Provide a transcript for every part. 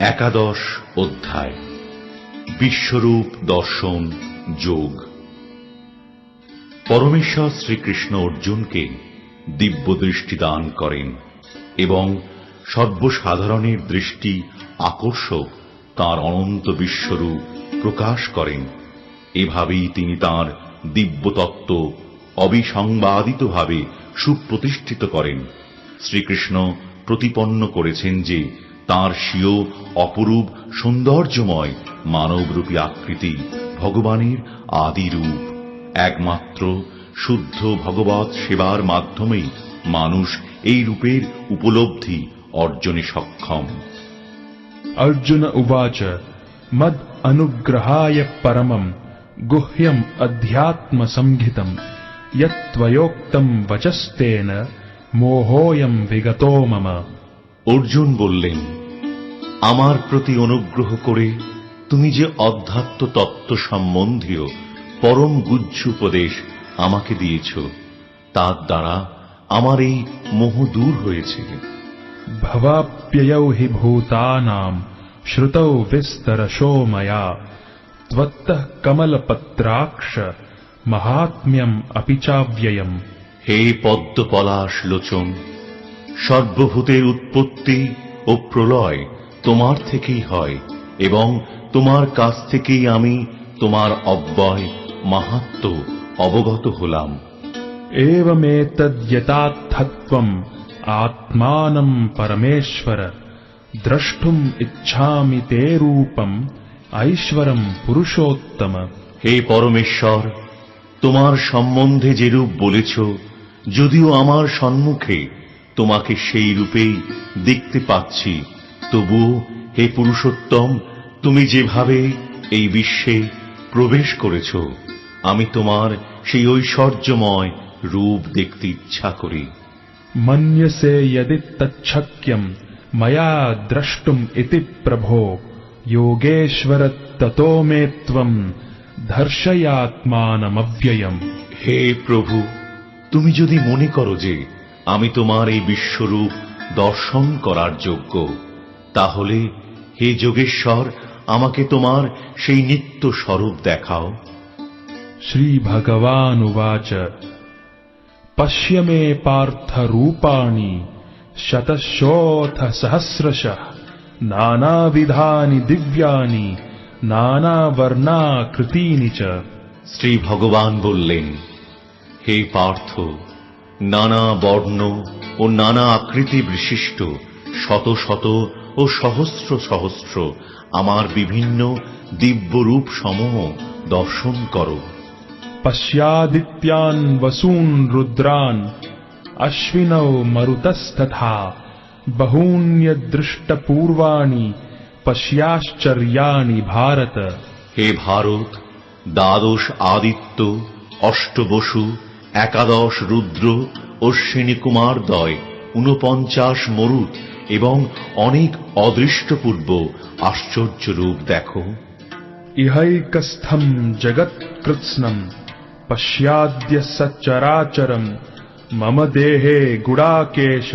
একাদশ অধ্যায় বিশ্বরূপ দর্শন যোগ। পরমেশ্বর শ্রীকৃষ্ণ অর্জুনকে দিব্য দৃষ্টি দান করেন এবং সর্বসাধারণের দৃষ্টি আকর্ষক তাঁর অনন্ত বিশ্বরূপ প্রকাশ করেন। এভাবেই তিনি তাঁর দিব্য তত্ত্ব অবিসংবাদিতভাবে সুপ্রতিষ্ঠিত করেন। শ্রীকৃষ্ণ প্রতিপন্ন করেছেন যে তাঁর স্বীয় অপরূপ সৌন্দর্যময় মানবরূপী আকৃতি ভগবানের আদি রূপ। একমাত্র শুদ্ধ ভগবৎ সেবার মাধ্যমেই মানুষ এই রূপের উপলব্ধি অর্জনে সক্ষম। अर्जुन उवाच मद अनुग्रहाय परमं गुह्यम अध्यात्म संहितं यत्त्वयोक्तं वचस्तेन मोहोयं विगतो मम। অর্জুন বললেন, আমার প্রতি অনুগ্রহ করে তুমি যে অধ্যাত্ম তত্ত্ব সম্বন্ধীয় পরম গুহ্য উপদেশ আমাকে দিয়েছ, তার দ্বারা আমার এই মোহ দূর হয়েছে। भवाप्ययौ हि भूतानां श्रुतौ विस्तरशो मया त्वत्तः कमलपत्राक्ष महात्म्यम् अपि चाव्ययम्। হে পদ্ম পলাশ লোচন, সর্বভূতের উৎপত্তি ও প্রলয় তোমার থেকেই হয় এবং তোমার কাছ থেকেই আমি তোমার অব্যয় মাহাত্ম্য অবগত হলাম। एवमेतद्यथार्थत्वम् आत्मानं परमेश्वर द्रष्टुम् इच्छामि ते रूपम् ऐश्वरं पुरुषोत्तम। হে পরমেশ্বর, তোমার সম্বন্ধে যে রূপ বলেছ, যদিও আমার সম্মুখে তোমাকে সেই রূপেই দেখতে পাচ্ছি, তবুও হে পুরুষোত্তম, তুমি যেভাবে এই বিশ্বে প্রবেশ করেছ, আমি তোমার সেই ঐশ্বর্যময় রূপ দেখতে ইচ্ছা করি। मन्यसे यदि तच्छक्यं मया द्रष्टुम् इति प्रभो योगेश्वर ततो मे त्वं दर्शयात्मानमव्ययम्। হে প্রভু, তুমি যদি মনে করো যে আমি তোমার এই বিশ্বরূপ দর্শন করার যোগ্য, তাহলে হে যোগেশ্বর, আমাকে তোমার সেই নিত্য স্বরূপ দেখাও। श्री भगवानुवाच पश्य मे पार्थ रूपाणि शतशोऽथ सहस्रशः नानाविधानि दिव्यानि नानावर्णाकृतीनि च। শ্রী ভগবান বললেন, হে পার্থ, নানা বর্ণ ও নানা আকৃতি বিশিষ্ট শত শত ও সহস্র সহস্র আমার বিভিন্ন দিব্য রূপ সমূহ দর্শন করো। पश्यादित्यान् वसून् रुद्रान् अश्विनौ मरुतस्तथा बहून्यदृष्टपूर्वाणि पश्याश्चर्याणि भारत। হে ভারত, দ্বাদশ আদিত্য, অষ্টবসু, একাদশ রুদ্র, অশ্বিনী কুমারদ্বয়, 49 মরুত এবং অনেক অদৃষ্টপূর্ব আশ্চর্য রূপ দেখো। इहैकस्थं जगत्कृत्स्नं पश्याद्य सचराचरं मम देहे गुडाकेश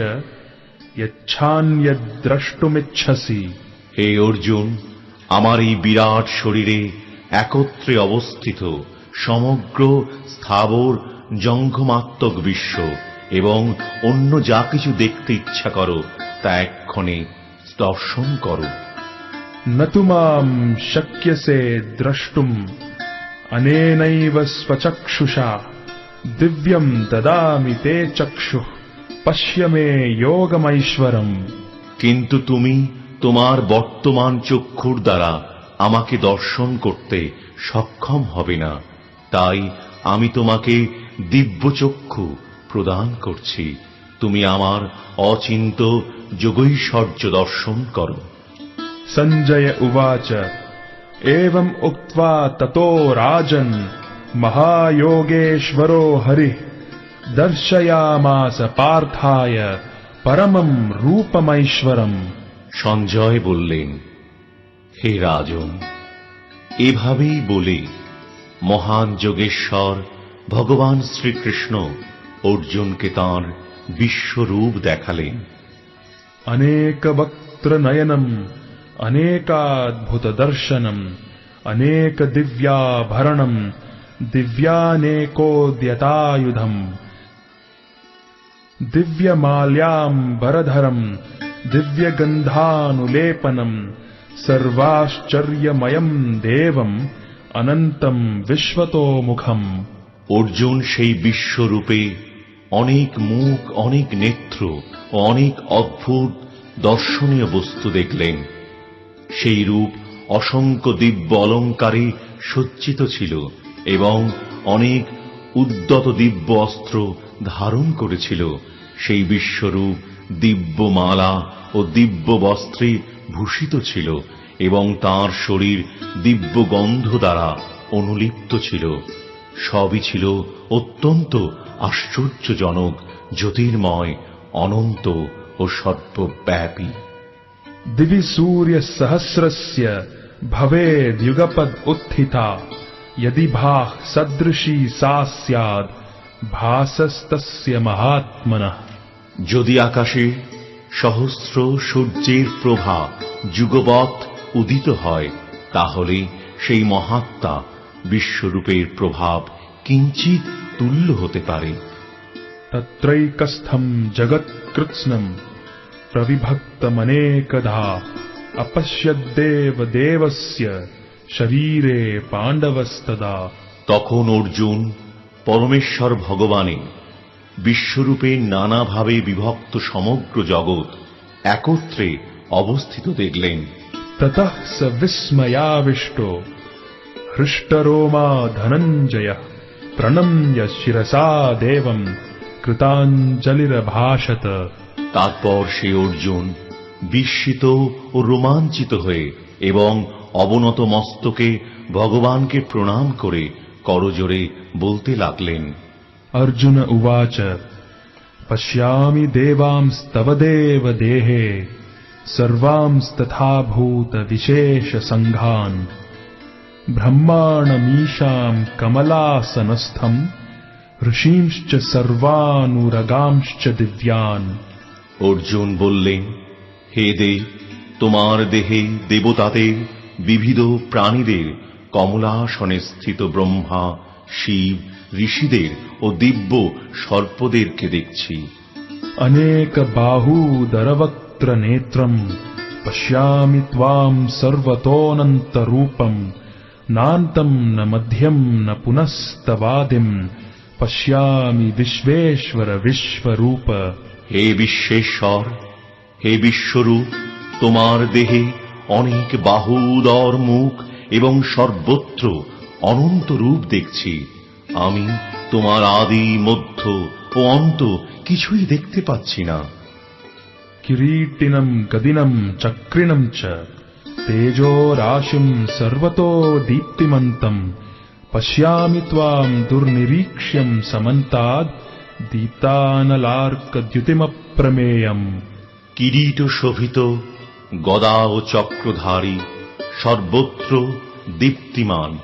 यच्छान्यद्द्रष्टुमिच्छसि। হে অর্জুন, আমার এই বিরাট শরীরে একত্রে অবস্থিত সমগ্র স্থাবর জঙ্গমাত্মক বিশ্ব এবং অন্য যা কিছু দেখতে ইচ্ছা করো তা এক্ষণে দর্শন করো। न तु मां शक्यसे द्रष्टुम् अनेनैव स्वचक्षुषा दिव्यं ददामि ते चक्षुः पश्य मे योगमैश्वरम्। কিন্তু তুমি তোমার বর্তমান চক্ষুর দ্বারা আমাকে দর্শন করতে সক্ষম হবে না, তাই আমি তোমাকে দিব্য চক্ষু প্রদান করছি। তুমি আমার অচিন্ত যোগৈশ্বর্য দর্শন করো। संजय उवाच एवम् उक्त्वा ततो राजन् महायोगेश्वरो हरिः दर्शयामास पार्थाय परमं रूपमैश्वरम्। সঞ্জয় বললেন, হে রাজন, এভাবেই বলে মহান যোগেশ্বর ভগবান শ্রীকৃষ্ণ অর্জুনকে তাঁর বিশ্বরূপ দেখালেন। अनेकवक्त्र नयनम् अनेकाद्भुत दर्शनम अनेक दिव्याभरणम दिव्यानेकोद्यतायुधम दिव्यमाल्याम्बरधरम दिव्यगंधानुलेपनम सर्वाश्चर्यमयम देवम अनंतम विश्वतोमुखम। অর্জুন সেই বিশ্বরূপে অনেক মুখ, অনেক নেত্র ও অনেক অদ্ভুত দর্শনীয় বস্তু দেখলেন। সেই রূপ অসংখ্য দিব্য অলঙ্কারে সজ্জিত ছিল এবং অনেক উদ্যত দিব্য অস্ত্র ধারণ করেছিল। সেই বিশ্বরূপ দিব্য মালা ও দিব্য বস্ত্রে ভূষিত ছিল এবং তাঁর শরীর দিব্য গন্ধ দ্বারা অনুলিপ্ত ছিল। সবই ছিল অত্যন্ত আশ্চর্যজনক, জ্যোতির্ময়, অনন্ত ও সর্বব্যাপী। दिवि सूर्य सहस्रस्य भवेद् युगपद् उत्थिता यदि भाः सदृशी सा स्याद् भासस्तस्य महात्मनः। যদি আকাশে সহস্র সূর্যের প্রভা যুগবৎ উদিত হয়, তাহলে সেই মহাত্মা বিশ্বরূপের প্রভাব কিঞ্চিত তুল্য হতে পারে। तत्रैकस्थं जगत्कृत्स्नम् प्रविभक्तमनेकधा अपश्यद्देव देवस्य शरीरे पाण्डवस्तदा। তখন অর্জুন পরমেশ্বর ভগবানের বিশ্বরূপে নানাভাবে বিভক্ত সমগ্র জগৎ একত্রে অবস্থিত দেখলেন। ततः स विस्मयाविष्टो हृष्टरोमा धनञ्जयः प्रणम्य शिरसा देवम् कृताञ्जलिरभाषत। তারপর সে অর্জুন বিস্মিত ও রোমাঞ্চিত হয়ে এবং অবনত মস্তকে ভগবানকে প্রণাম করে করজোড়ে বলতে লাগলেন। अर्जुन उवाच पश्यामि देवांस्तव देव देहे सर्वांस्तथा भूत विशेष संघान् ब्रह्माणमीशाम् कमलासनस्थम् ऋषींश्च सर्वानुरगांश्च दिव्यान्। অর্জুন বললেন, হে দেব, তোমার দেহে দেবতাদের, বিবিধ প্রাণীদের, কমলাসনে স্থিত ব্রহ্মা, শিব, ঋষিদের ও দিব্য সর্পদেরকে দেখছি। अनेक बाहूदरवक्त्र नेत्रम् पश्यामि त्वाम् सर्वतोऽनन्त रूपम् नान्तम् न मध्यम् न पुनस्तवादिम् पश्यामि विश्वेश्वर विश्वरूप। হে বিশ্বেশ্বর, হে বিশ্বরূপ, তোমার দেহে অনেক বাহু, উদর, মুখ এবং সর্বত্র অনন্ত রূপ দেখছি। আমি তোমার আদি, মধ্য ও অন্ত কিছুই দেখতে পাচ্ছি না। किरीटिनम् गदिनम् चक्रिणम् च तेजो राशिम् सर्वतो दीप्तिमन्तम् पश्यामि त्वाम् दुर्निरीक्ष्यम् समन्ताद् दीप्तानलार्कद्युतिमप्रमेयम्। কিরীট শোভিত, গদা ও চক্রধারী, সর্বত্র দীপ্তিমান,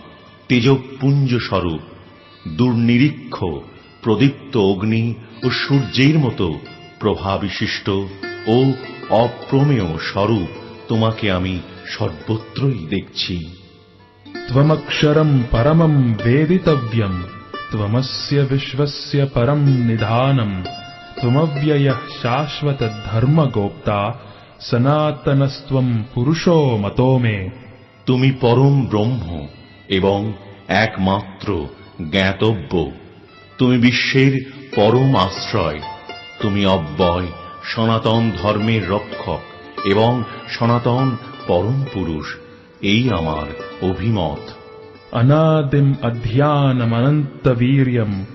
তেজপুঞ্জ স্বরূপ, দুর্নিরীক্ষ, প্রদীপ্ত অগ্নি ও সূর্যের মতো প্রভাবিশিষ্ট ও অপ্রমেয় স্বরূপ তোমাকে আমি সর্বত্রই দেখছি। त्वमक्षरम् परमम् वेदितव्यम् त्वमस्य विश्वस्य परम् निधानम् त्वमव्ययः शाश्वत धर्मगोप्ता सनातनस्त्वम् पुरुषो मतो मे। তুমি পরম ব্রহ্ম এবং একমাত্র জ্ঞাতব্য। তুমি বিশ্বের পরম আশ্রয়। তুমি অব্যয়, সনাতন ধর্মের রক্ষক এবং সনাতন পরম পুরুষ। এই আমার অভিমত। अनादिम् अध्यानमनन्तवीर्यम्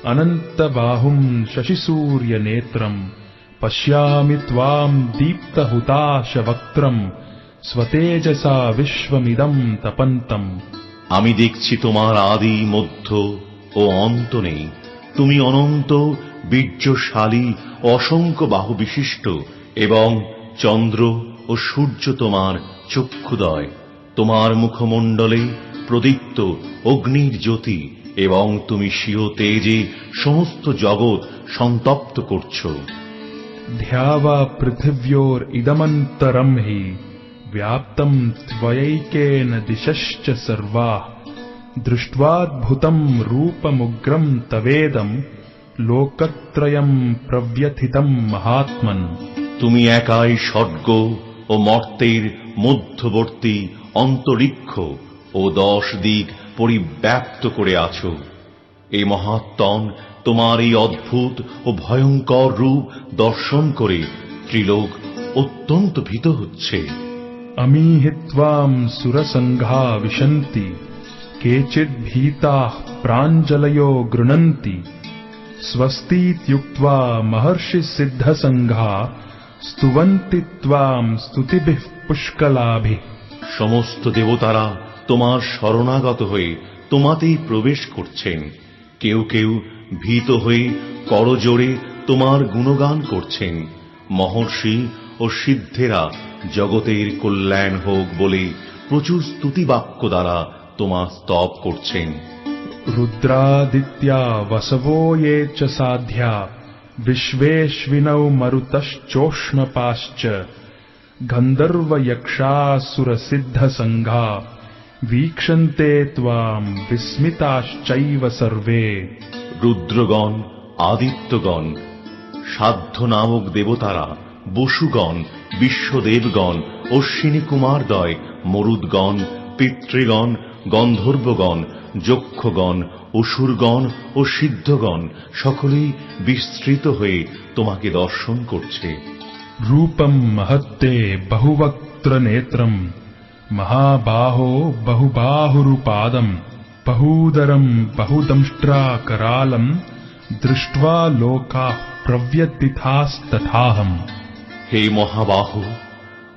अनन्तबाहुम् शशिसूर्यनेत्रम् पश्यामि त्वाम् दीप्तहुताशवक्त्रम् स्वतेजसा विश्वमिदम् तपन्तम्। আমি দেখছি তোমার আদি, মধ্য ও অন্ত নেই। তুমি অনন্ত, বীর্যশালী, অসংখ্য বাহু বিশিষ্ট এবং চন্দ্র ও সূর্য তোমার চক্ষুদয়। তোমার মুখমণ্ডলে প্রদীপ্ত অগ্নির জ্যোতি এবং তুমি স্বীয় তেজে সমস্ত জগৎ সন্তপ্ত করছ। ध्यावा पृथिव्योरिदमन्तरम् हि व्याप्तं त्वयैकेन दिशश्च सर्वाः दृष्ट्वाद्भुतं रूपमुग्रं तवेदं लोकत्रयं प्रव्यथितं महात्मन्। তুমি একাই স্বর্গ ও মর্তের মধ্যবর্তী অন্তরিক্ষ ও 10 দিক পরিব্যাপ্ত করে আছো। এই মহাত্মন তোমার এই অদ্ভুত ও ভয়ঙ্কর রূপ দর্শন করে ত্রিলোক অত্যন্ত ভীত হচ্ছে। अमीहित्वां सुरसङ्घा विशन्ति केचिद् भीताः प्राञ्जलयो गृह्णन्ति स्वस्तीत्युक्त्वा महर्षिसिद्धसङ्घा स्तुवन्ति त्वां स्तुतिभिः पुष्कलाभिः। সমস্ত দেবতারা তোমার শরণাগত হয়ে তোমাতেই প্রবেশ করছেন। কেউ কেউ ভীত হয়ে করজোড়ে তোমার গুণগান করছেন। মহর্ষি ও সিদ্ধেরা জগতের কল্যাণ হোক বলে প্রচুর স্তুতিবাক্য দ্বারা তোমার স্তব করছেন। रुद्रादित्या वसवो ये च साध्या विश्वेश्विनौ मरुतश्चोष्णपाश्च गन्धर्वयक्षासुरसिद्धसङ्घा वीक्षन्ते त्वां विस्मिताश्चैव सर्वे। রুদ্রগণ, আদিত্যগণ, সাধ্য নামক দেবতারা, বসুগণ, বিশ্বদেবগণ, অশ্বিনী কুমারদ্বয়, মরুদ্গণ, পিতৃগণ, গন্ধর্বগণ, যক্ষগণ, অসুরগণ ও সিদ্ধগণ সকলেই বিস্তৃত হয়ে তোমাকে দর্শন করছে। रूपं महत्ते बहुवक्त्र नेत्रं महाबाहो बहुबाहुरुपादं बहूदरं बहुदंष्ट्राकरालं दृष्ट्वा लोकाः प्रव्यथितास्तथाहम्। হে মহাবাহু,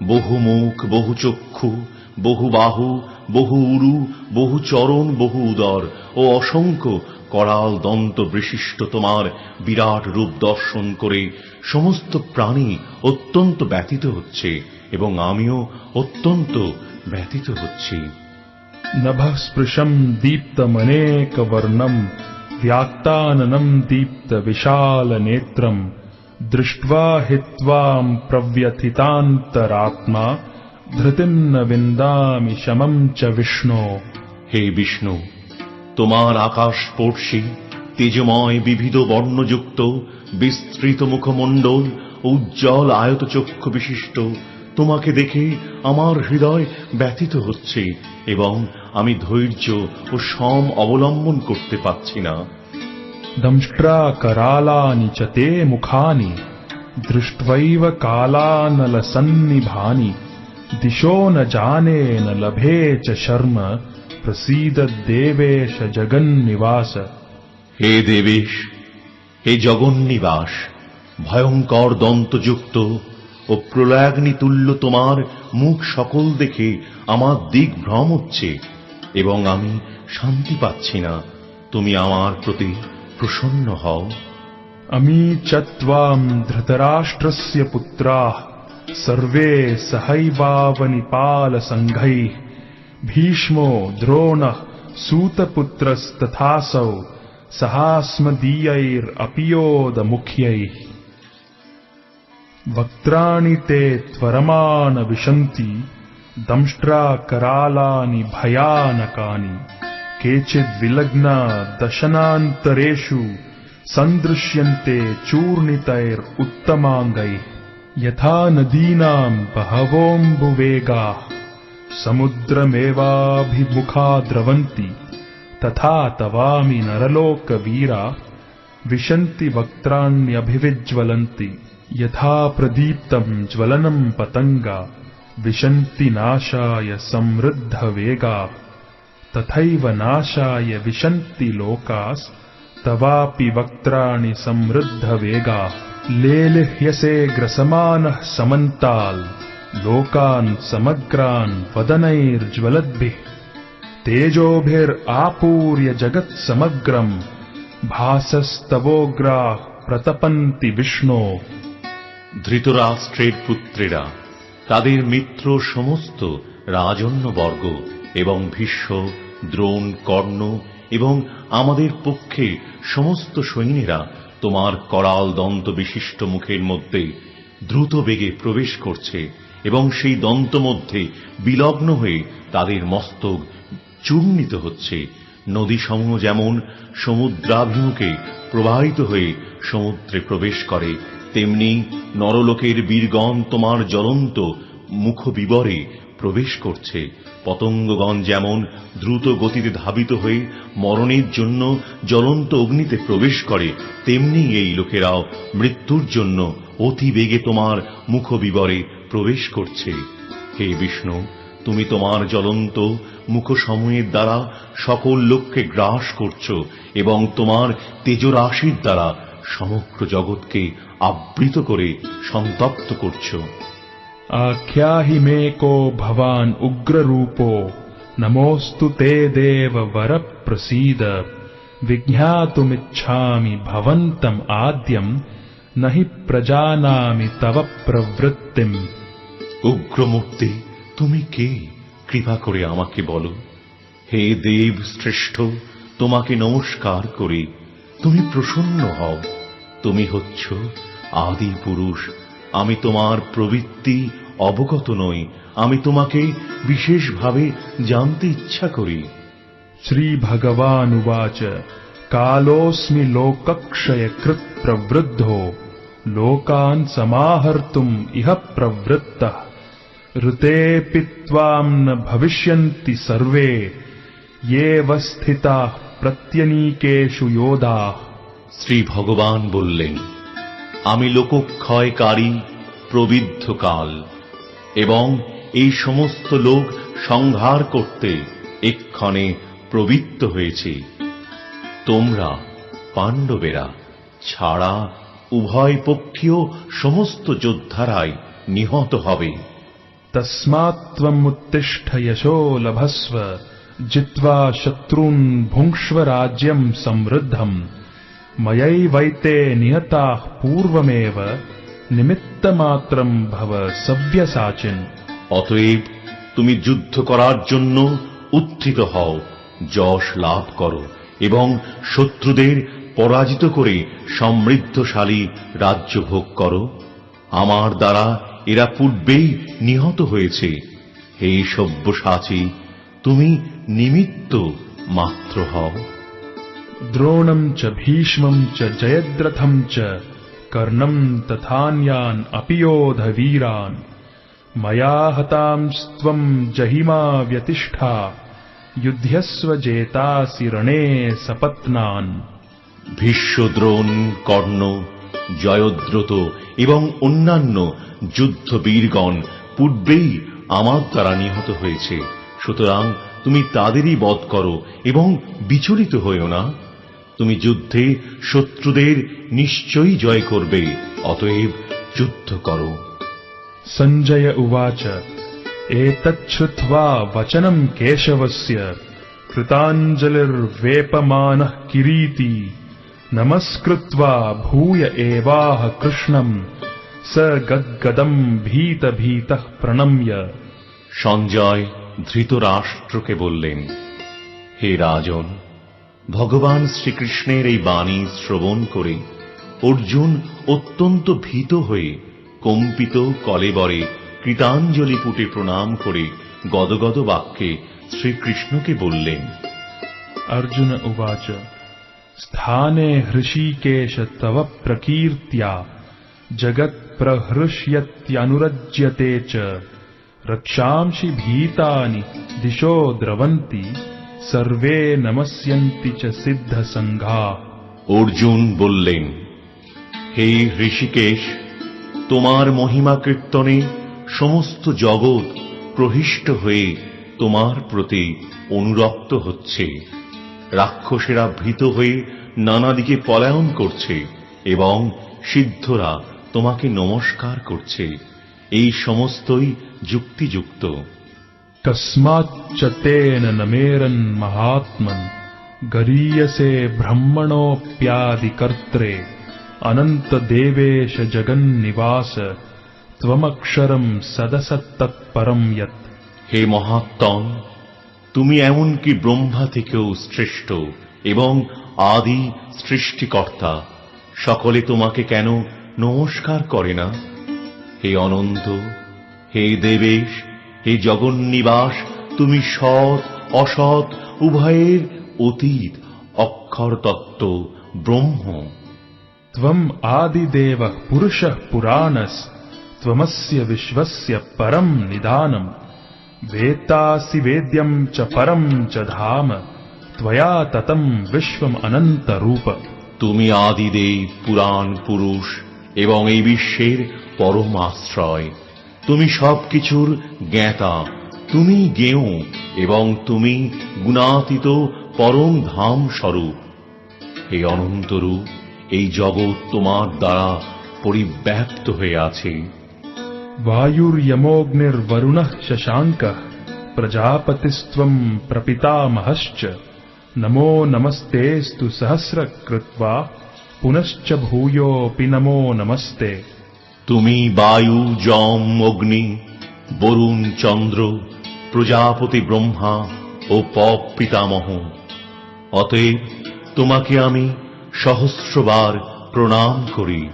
বহু মুখ, বহু চক্ষু, বহু বাহু, বহু উরু, বহু চরণ, বহু উদর ও অসংখ্য করাল দন্ত বিশিষ্ট তোমার বিরাট রূপ দর্শন করে সমস্ত প্রাণী অত্যন্ত ব্যথিত হচ্ছে এবং আমিও অত্যন্ত ব্যথিত হচ্ছি। नभः स्पृशं दीप्तमनेकवर्णं व्याक्ताननं दीप्तविशालनेत्रं दृष्ट्वा हि त्वां प्रव्यथितान्तरात्मा धृतिं न विन्दामि शमं च विष्णो। হে বিষ্ণু, তোমার আকাশস্পর্শী তেজময় বিবিধ বর্ণযুক্ত বিস্তৃত মুখমণ্ডল ও উজ্জ্বল আয়তচক্ষু বিশিষ্ট তোমাকে দেখে আমার হৃদয় ব্যথিত হচ্ছে এবং আমি ধৈর্য ও সম অবলম্বন করতে পারছি না। दंष्ट्राकरालानि च ते मुखानि दृष्ट्वैव कालानलसन्निभानि दिशो न जाने न लभे च शर्म प्रसीद देवेश जगन्निवास। হে দেবেশ, হে জগন্নিবাস, ভয়ঙ্কর দন্তযুক্ত ও প্রলয়াগ্নি তুল্য তোমার মুখ সকল দেখে আমার দিক ভ্রম হচ্ছে এবং আমি শান্তি পাচ্ছি না। তুমি আমার প্রতি প্রসন্ন হও। अमी च त्वां धृतराष्ट्रस्य पुत्राः सर्वे सहैवावनिपालसङ्घैः भीष्मो द्रोणः सूतपुत्रस्तथासौ सहास्मदीयैरपि योधमुख्यैः। वक्त्राणि ते त्वरमान विशन्ति दंष्ट्राकरालानि भयानकानि केचिद्विलग्ना दशनान्तरेषु सन्दृश्यन्ते चूर्णितैरुत्तमाङ्गैः। यथा नदीनां बहवोऽम्बुवेगाः समुद्रमेवाभिमुखा द्रवन्ति तथा तवामि नरलोकवीरा विशन्ति वक्त्राण्यभिविज्वलन्ति। यथा प्रदीप्तं ज्वलनं पतंगा विशन्ति नाशाय समृद्धवेगा तथैव नाशाय विशन्ति लोकास्तवापि वक्त्राणि समृद्धवेगा। लेलिह्यसे ग्रसमानः समन्ताल् लोकान् समग्रान् वदनैर्ज्वलद्भिः तेजोभिरापूर्य जगत्समग्रम् भासस्तवोग्राः प्रतपन्ति विष्णो। ধৃতরাষ্ট্রের পুত্রেরা, তাদের মিত্র সমস্ত রাজন্যবর্গ এবং ভীষ্ম, দ্রোণ, কর্ণ এবং আমাদের পক্ষে সমস্ত সৈন্যেরা তোমার করাল দন্ত বিশিষ্ট মুখের মধ্যে দ্রুত বেগে প্রবেশ করছে এবং সেই দন্ত মধ্যে বিলগ্ন হয়ে তাদের মস্তক চূর্ণিত হচ্ছে। নদীসমূহ যেমন সমুদ্রাভিমুখে প্রবাহিত হয়ে সমুদ্রে প্রবেশ করে, তেমনি নরলোকের বীরগণ তোমার জ্বলন্ত মুখবিবরে প্রবেশ করছে। পতঙ্গগণ যেমন দ্রুত গতিতে ধাবিত হয়ে মরণের জন্য জ্বলন্ত অগ্নিতে প্রবেশ করে, তেমনি এই লোকেরাও মৃত্যুর জন্য অতি বেগে তোমার মুখবিবরে প্রবেশ করছে। হে বিষ্ণু, তুমি তোমার জ্বলন্ত মুখসমূহের দ্বারা সকল লোককে গ্রাস করছ এবং তোমার তেজরাশির দ্বারা সমগ্র জগৎকে আবৃত করে সন্তপ্ত করছ। आख्याहि मे को भवान् उग्ररूपो नमोऽस्तु ते देव वर प्रसीद विज्ञातुमिच्छामि भवन्तम् आद्यम् न हि प्रजानामि तव प्रवृत्तिम्। উগ্রমূর্তি, তুমি কে? কৃপা করে আমাকে বলো। হে দেব শ্রেষ্ঠ, তোমাকে নমস্কার করি। তুমি প্রসন্ন হও। তুমি হচ্ছ আদি পুরুষ। আমি তোমার প্রবৃত্তি অবগত নই। আমি তোমাকে বিশেষভাবে জানতে ইচ্ছা করি। श्रीभगवानुवाच कालोऽस्मि लोकक्षयकृत् प्रवृद्धो लोकान् समाहर्तुम् इह प्रवृत्तः ऋतेऽपि त्वाम् न भविष्यन्ति सर्वे येव स्थिताः प्रत्यनीकेषु योधाः। শ্রী ভগবান বললেন, আমি লোকক্ষয়কারী প্রবিদ্ধ কাল এবং এই সমস্ত লোক সংহার করতে এক্ষণে প্রবৃত্ত হয়েছে। তোমরা পাণ্ডবেরা ছাড়া উভয় পক্ষীয় সমস্ত যোদ্ধারাই নিহত হবে। तस्मात् त्वम् उत्तिष्ठ यशो लभस्व जित्वा शत्रून् भुङ्क्ष्व राज्यम् समृद्धम् मयैवैते निहताः पूर्वमेव निमित्तमात्रम् भव सव्यसाचिन्। অতএব তুমি যুদ্ধ করার জন্য উত্থিত হও, যশ লাভ করো এবং শত্রুদের পরাজিত করে সমৃদ্ধশালী রাজ্য ভোগ করো। আমার দ্বারা এরা পূর্বেই নিহত হয়েছে। হে সব্যসাচী, তুমি নিমিত্ত মাত্র হও। द्रोणम् च भीष्मम् च जयद्रथम् च कर्णम् तथान्यान् अपि योध वीरान् मया हतांस्त्वम् जहिमा व्यतिष्ठा युध्यस्व जेतासि रणे सपत्नान्। ভীষ্ম, দ্রোণ, কর্ণ, জয়দ্রথ এবং অন্যান্য যুদ্ধবীরগণ পূর্বেই আমার দ্বারা নিহত হয়েছে। সুতরাং তুমি তাদেরই বধ করো এবং বিচলিত হইও না। তুমি যুদ্ধে শত্রুদের নিশ্চয়ই জয় করবে, অতএব যুদ্ধ করো। सञ्जय उवाच एतच्छ्रुत्वा वचनम् केशवस्य कृताञ्जलिर्वेपमानः किरीटी नमस्कृत्वा भूय एवाह कृष्णम् स गद्गदम् भीतभीतः प्रणम्य। সঞ্জয় ধৃতরাষ্ট্রকে বললেন, হে রাজন, ভগবান শ্রীকৃষ্ণের এই বাণী শ্রবণ করে অর্জুন অত্যন্ত ভীত হয়ে কম্পিত কলেবরে কৃতাঞ্জলি পুটে প্রণাম করে গদগদ বাক্যে শ্রীকৃষ্ণকে বললেন। अर्जुन उवाच स्थाने हृषीकेश तव प्रकीर्त्या जगत्प्रहृष्यत्यनुरज्यते च रक्षांसि भीतानि दिशो द्रवन्ति सर्वे नमस्यन्ति च सिद्धसङ्घा। অর্জুন বললেন, হে ঋষিকেশ, তোমার মহিমা কীর্তনে সমস্ত জগৎ প্রহিষ্ট হয়ে তোমার প্রতি অনুরক্ত হচ্ছে। রাক্ষসেরা ভীত হয়ে নানা দিকে পলায়ন করছে এবং সিদ্ধরা তোমাকে নমস্কার করছে। এই সমস্তই যুক্তিযুক্ত। कस्माच्च तेन न मेरन् महात्मन् गरीयसे ब्रह्मणोऽप्यादिकर्त्रे अनन्तदेवेश जगन्निवास त्वमक्षरम् सदसत्तत्परम् यत्। হে মহাত্তম, তুমি এমনকি ব্রহ্মা থেকেও শ্রেষ্ঠ এবং আদি সৃষ্টিকর্তা। সকলে তোমাকে কেন নমস্কার করে না? হে অনন্ত, হে দেবেশ, হে জগন্নিবাস, তুমি সৎ অসৎ উভয়ের অতীত অক্ষর তত্ত্ব ব্রহ্ম। त्वम् आदिदेवः पुरुषः पुराणस् त्वमस्य विश्वस्य परम् निदानम् वेत्तासि वेद्यम् च परम् च धाम त्वया ततम् विश्वम् अनन्त रूप। তুমি আদিদেব, পুরাণ পুরুষ এবং এই বিশ্বের পরম আশ্রয়। তুমি সবকিছুর জ্ঞাতা, তুমি জ্ঞেয় এবং তুমি গুণাতীত পরম ধাম স্বরূপ। হে অনন্ত রূপ, এই জগৎ তোমার দ্বারা পরিব্যাপ্ত হয়ে আছে। वायुर्यमोऽग्निर्वरुणः शशाङ्कः प्रजापतिस्त्वम् प्रपितामहश्च नमो नमस्तेऽस्तु सहस्रकृत्वा पुनश्च भूयोऽपि नमो नमस्ते। তুমি বায়ু, যম, অগ্নি, বরুণ, চন্দ্র, প্রজাপতি ব্রহ্মা ও পপ পিতামহ। অতএব তোমাকে আমি সহস্রবার প্রণাম করি,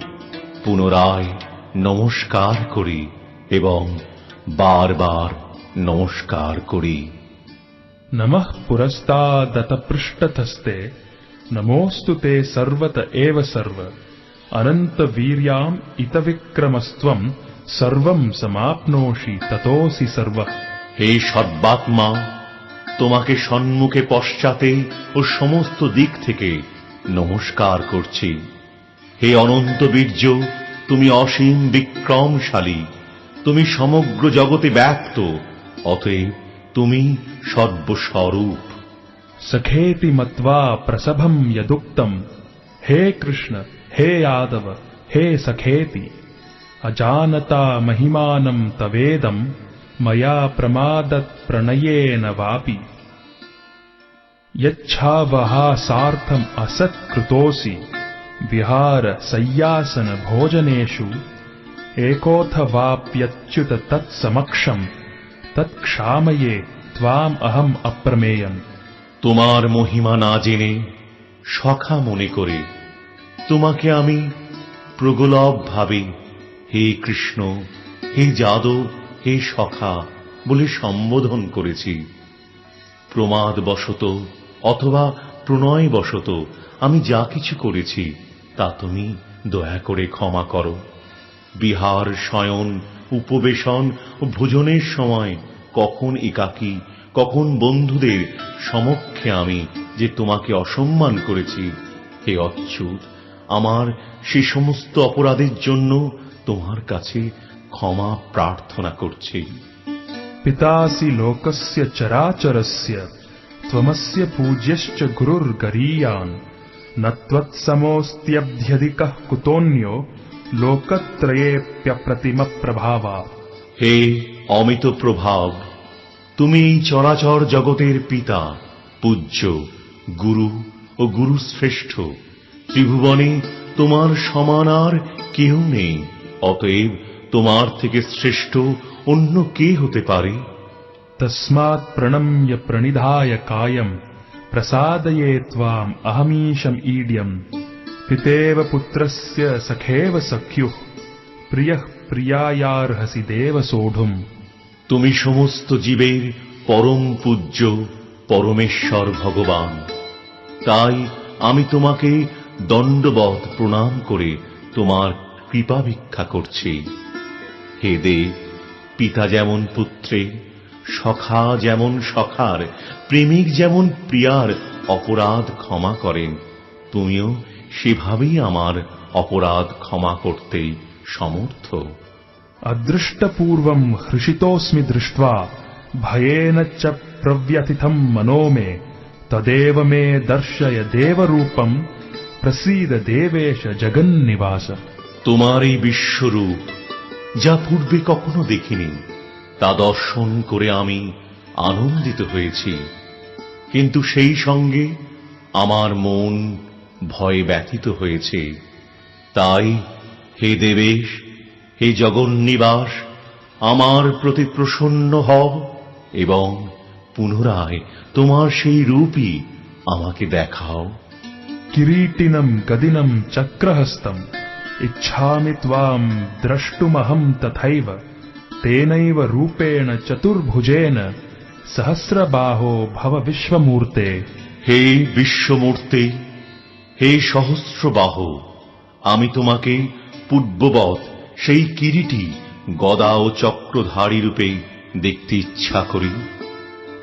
পুনরায় নমস্কার করি এবং বারবার নমস্কার করি। नमः पुरस्तादत पृष्ठतस्ते नमोऽस्तु ते सर्वत एव सर्व अनंत वीर्याम् इत विक्रमस्त्वम् सर्वम् समाप्नोषि ततोऽसि सर्वः। হে সর্বাত্মা, তোমাকে সম্মুখে পশ্চাতে ও সমস্ত দিক থেকে নমস্কার করছি। হে অনন্ত বীর্য, তুমি অসীম বিক্রমশালী, তুমি সমগ্র জগতে ব্যাপ্ত, অতএব তুমি সর্বস্বরূপ। सखेति मत्वा प्रसभम् यदुक्तम् हे कृष्ण हे यादव हे सखेति अजानता महिमानं तवेदं मया प्रमादत् प्रणयेन वापि। यच्छावहासार्थम् असत्कृतोऽसि विहार सय्यासन भोजनेषु एकोऽथवाप्यच्युत तत्समक्षम् तत्क्षामये त्वाम् अहम् अप्रमेयम्। তোমার মহিমা না জেনে সখা মনে করে তোমাকে আমি প্রগলভ ভাবে হে কৃষ্ণ, হে যাদব, হে সখা বলে সম্বোধন করেছি। প্রমাদবশত অথবা প্রণয়বশত আমি যা কিছু করেছি তা তুমি দয়া করে ক্ষমা করো। বিহার, শয়ন, উপবেশন ও ভোজনের সময় কখন একাকী, কখন বন্ধুদের সমক্ষে আমি যে তোমাকে অসম্মান করেছি, হে অচ্যুত, আমার সে সমস্ত অপরাধের জন্য তোমার কাছে ক্ষমা প্রার্থনা করছি। पितासि लोकस्य चराचरस्य त्वमस्य पूज्यश्च गुरुर्गरीयान् न त्वत्समोऽस्त्यभ्यधिकः कुतोऽन्यो लोकत्रयेऽप्यप्रतिमप्रभावा। হে অমিত প্রভাব, তুমি এই চরাচর জগতের পিতা, পূজ্য, গুরু ও গুরুশ্রেষ্ঠ। ত্রিভুবনে তোমার সমান আর কেউ নেই, অতএব তোমার থেকে শ্রেষ্ঠ অন্য কে হতে পারে? तस्मात् प्रणम्य प्रणिधाय कायम् प्रसादये त्वाम् अहमीशम् ईड्यम्। पितेव पुत्रस्य सखेव सख्युः प्रियः प्रियायार्हसि देव सोढुम्। তুমি সমস্ত জীবের পরম পূজ্য পরমেশ্বর ভগবান, তাই আমি তোমাকে দণ্ডবৎ প্রণাম করে তোমার কৃপা ভিক্ষা করছি। হে দেব, পিতা যেমন পুত্রের, সখা যেমন সখার, প্রেমিক যেমন প্রিয়ার অপরাধ ক্ষমা করেন, তুমিও সেভাবেই আমার অপরাধ ক্ষমা করতে সমর্থ। अदृष्टपूर्वम् हृषितोऽस्मि दृष्ट्वा भयेन च प्रव्यथितं मनो मे तदेव मे दर्शय देवरूपम् प्रसीद देवेश जगन्निवास। তোমার এই বিশ্বরূপ যা পূর্বে কখনো দেখিনি, তা দর্শন করে আমি আনন্দিত হয়েছি, কিন্তু সেই সঙ্গে আমার মন ভয়ে ব্যথিত হয়েছে। তাই হে দেবেশ, হে জগন্নিবাস, আমার প্রতি প্রসন্ন হও এবং পুনরায় তোমার সেই রূপই আমাকে দেখাও। किरीटिनं गदिनं चक्रहस्तं इच्छामि त्वां द्रष्टुमहं तथैव तेनैव रूपेण चतुर्भुजेन सहस्रबाहो भव विश्वमूर्ते। হে বিশ্বমূর্তে, হে সহস্রবাহ, আমি তোমাকে পূর্ববৎ সেই কিরীটী গদা ও চক্রধারী রূপে দেখতে ইচ্ছা করি।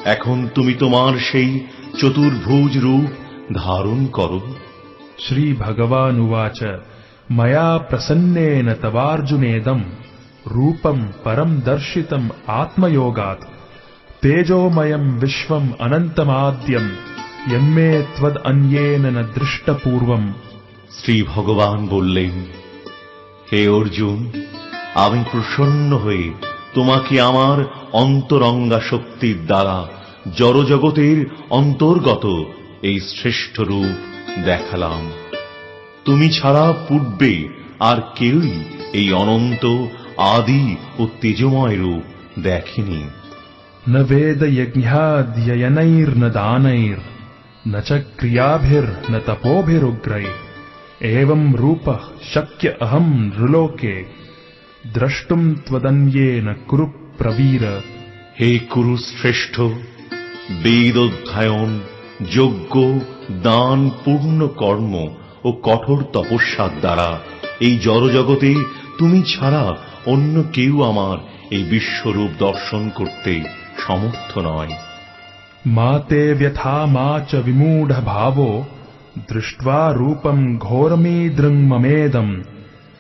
এখন তুমি তোমার সেই চতুর্ভুজ রূপ ধারণ করো। श्री भगवानुवाच मया प्रसन्नेन तवार्जुनेदं रूपं परं दर्शितम् आत्मयोगात् तेजोमयं विश्वम् अनन्तमाद्यं यन्मे त्वदन्येन न दृष्टपूर्वम्। শ্রী ভগবান বললেন, হে অর্জুন, আমি প্রসন্ন হয়ে তোমাকে আমার অন্তরঙ্গা শক্তির দ্বারা জড়জগতের অন্তর্গত এই শ্রেষ্ঠ রূপ দেখালাম। তুমি ছাড়া পূর্বে আর কেউই এই অনন্ত আদি ও তেজময় রূপ দেখেনি। न वेदयज्ञाध्ययनैर्न दानैर्न च क्रियाभिर्न तपोभिरुग्रैः एवं रूपः शक्य अहं नृलोके द्रष्टुं त्वदन्येन कुरु प्रवीर। হে কুরু শ্রেষ্ঠ, বেদ অধ্যয়ন, যজ্ঞ, দান, পূর্ণ কর্ম ও কঠোর তপস্যার দ্বারা এই জড়জগতে তুমি ছাড়া অন্য কেউ আমার এই বিশ্বরূপ দর্শন করতে সমর্থ নয়। मा ते व्यथा मा च विमूढ भावो दृष्ट्वा रूपं घोरमीदृङ्ममेदम्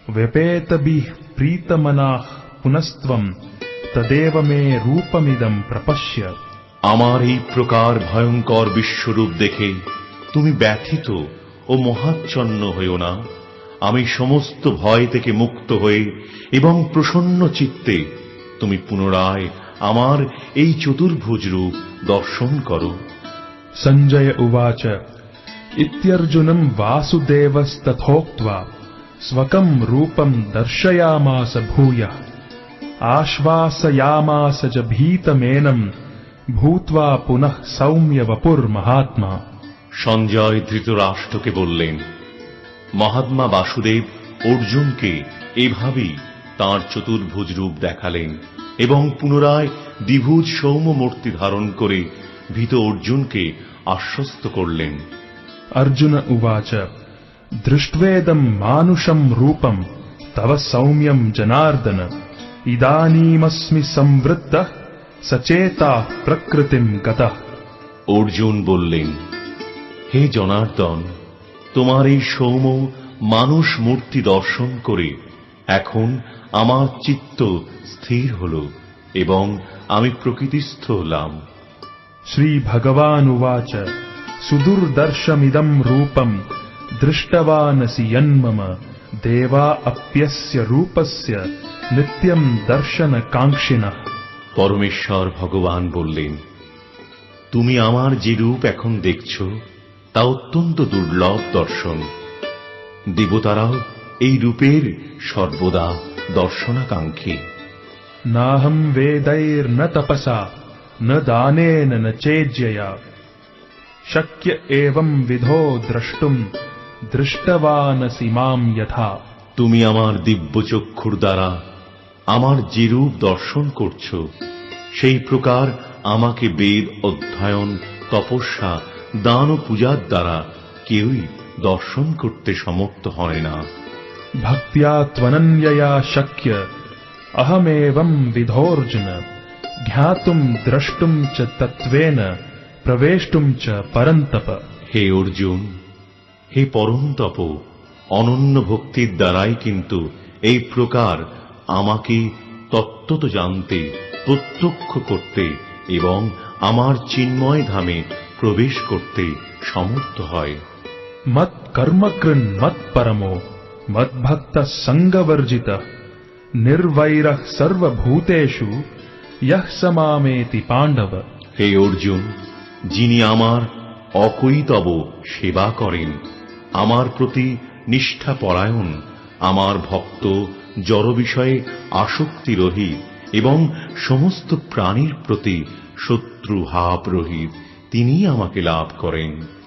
व्यपेतभिः प्रीतमनाः पुनस्त्वं तदेव मे रूपमिदं प्रपश्य। আমার এই প্রকার ভয়ঙ্কর বিশ্বরূপ দেখে তুমি ব্যথিত ও মহাচ্ছন্ন হইও না। আমি সমস্ত ভয় থেকে মুক্ত হয়ে এবং প্রসন্ন চিত্তে তুমি পুনরায় আমার এই চতুর্ভুজ রূপ দর্শন করো। सञ्जय उवाच इत्यर्जुनं वासुदेवस्तथोक्त्वा स्वकं रूपं दर्शयामास भूयः आश्वासयामास च भीतमेनं भूत्वा पुनः सौम्य वपुर्महात्मा। সঞ্জয় ধৃতরাষ্ট্রকে বললেন, মহাত্মা বাসুদেব অর্জুনকে এভাবেই তাঁর চতুর্ভুজ রূপ দেখালেন এবং পুনরায় দ্বিভুজ সৌম্য মূর্তি ধারণ করে ভীত অর্জুনকে আশ্বস্ত করলেন। अर्जुन उवाच दृष्ट्वेदं मानुषं रूपं तव सौम्यं जनार्दन इदानीमस्मि संवृत्तः सचेताः प्रकृतिं गतः। অর্জুন বললেন, হে জনার্দন, তোমার এই সৌম্য মানুষ মূর্তি দর্শন করে এখন আমার চিত্ত স্থির হল এবং আমি প্রকৃতিস্থ হলাম। श्री भगवानुवाच सुदुर्दर्शमिदं रूपं दृष्टवानसि यन्मम देवा अप्यस्य रूपस्य नित्यं दर्शनकाङ्क्षिणः। পরমেশ্বর ভগবান বললেন, তুমি আমার যে রূপ এখন দেখছ তা অত্যন্ত দুর্লভ দর্শন। দেবতারাও এই রূপের সর্বদা দর্শনাকাঙ্ক্ষী। नाहं वेदैर्न तपसा न दानेन न चेज्यया शक्य एवं विधो द्रष्टुं दृष्टवानसि मां यथा। তুমি আমার দিব্য চক্ষুর দ্বারা আমার যে রূপ দর্শন করছ সেই প্রকার আমাকে বেদ অধ্যয়ন, তপস্যা, দান ও পূজার দ্বারা কেউই দর্শন করতে সমর্থ হয় না। भक्त्या त्वनन्यया शक्य अहमेवं विधोऽर्जुन ज्ञातुं द्रष्टुं च तत्त्वेन प्रवेष्टुं च परन्तप। হে অর্জুন, হে পরমতপ, অনন্য ভক্তির দ্বারাই কিন্তু এই প্রকার আমাকে তত্ত্বত জানতে, প্রত্যক্ষ করতে এবং আমার চিন্ময় ধামে প্রবেশ করতে সমর্থ হয়। मत् कर्म कृन् मत् परमो मद्भक्तः संगवर्जितः निर्वैरः सर्वभूतेषु यः स मामेति पाण्डव। হে অর্জুন, যিনি আমার অকৈতব সেবা করেন, আমার প্রতি নিষ্ঠাপরায়ণ, আমার ভক্ত, জড় বিষয়ে আসক্তি রহিত এবং সমস্ত প্রাণীর প্রতি শত্রু ভাব রহিত, তিনিই আমাকে লাভ করেন।